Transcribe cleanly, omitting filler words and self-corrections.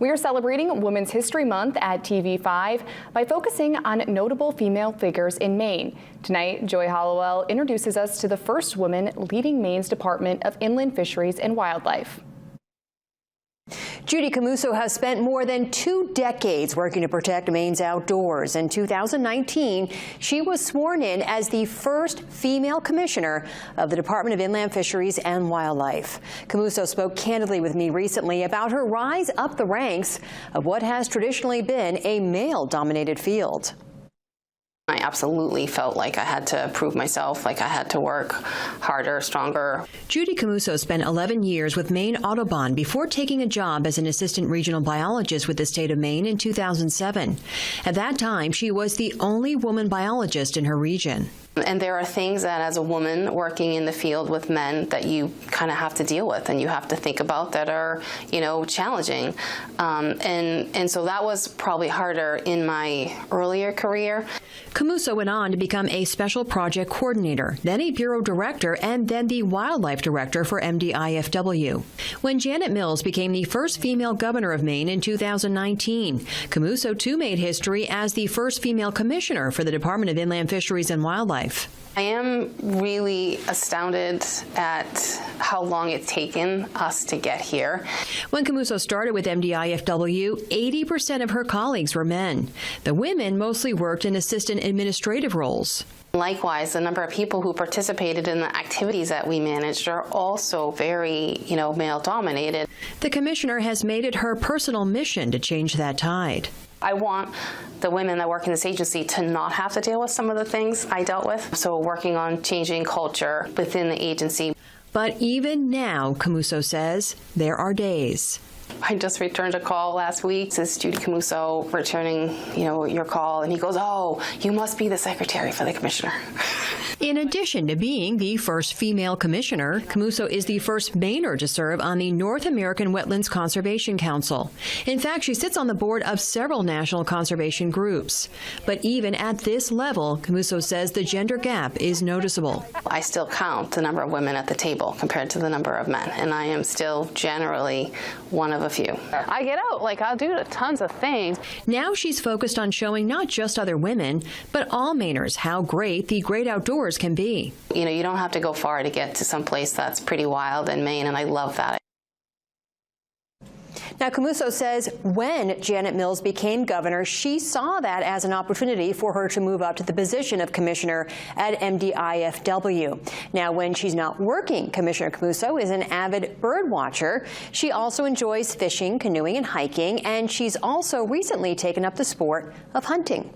We are celebrating Women's History Month at TV5 by focusing on notable female figures in Maine. Tonight, Joy Hollowell introduces us to the first woman leading Maine's Department of Inland Fisheries and Wildlife. Judy Camuso has spent more than 2 decades working to protect Maine's outdoors. In 2019, she was sworn in as the first female commissioner of the Department of Inland Fisheries and Wildlife. Camuso spoke candidly with me recently about her rise up the ranks of what has traditionally been a male-dominated field. I absolutely felt like I had to prove myself, like I had to work harder, stronger. Judy Camuso spent 11 years with Maine Audubon before taking a job as an assistant regional biologist with the state of Maine in 2007. At that time, she was the only woman biologist in her region. And there are things that as a woman working in the field with men that you kind of have to deal with and you have to think about that are, challenging. And so that was probably harder in my earlier career. Camuso went on to become a special project coordinator, then a bureau director, and then the wildlife director for MDIFW. When Janet Mills became the first female governor of Maine in 2019, Camuso too made history as the first female commissioner for the Department of Inland Fisheries and Wildlife. I am really astounded at how long it's taken us to get here. When Camuso started with MDIFW, 80% of her colleagues were men. The women mostly worked in assistant administrative roles. Likewise, the number of people who participated in the activities that we managed are also very, male-dominated. The commissioner has made it her personal mission to change that tide. I want the women that work in this agency to not have to deal with some of the things I dealt with. So working on changing culture within the agency. But even now, Camuso says, there are days. I just returned a call last week. This is Judy Camuso returning, your call. And he goes, "Oh, you must be the secretary for the commissioner." In addition to being the first female commissioner, Camuso is the first Mainer to serve on the North American Wetlands Conservation Council. In fact, she sits on the board of several national conservation groups. But even at this level, Camuso says the gender gap is noticeable. I still count the number of women at the table compared to the number of men, and I am still generally one of a few. I get out, I'll do tons of things. Now she's focused on showing not just other women, but all Mainers how great the great outdoors can be. You don't have to go far to get to some place that's pretty wild in Maine, and I love that. Now, Camuso says when Janet Mills became governor, she saw that as an opportunity for her to move up to the position of commissioner at MDIFW. Now, when she's not working, Commissioner Camuso is an avid bird watcher. She also enjoys fishing, canoeing, and hiking, and she's also recently taken up the sport of hunting.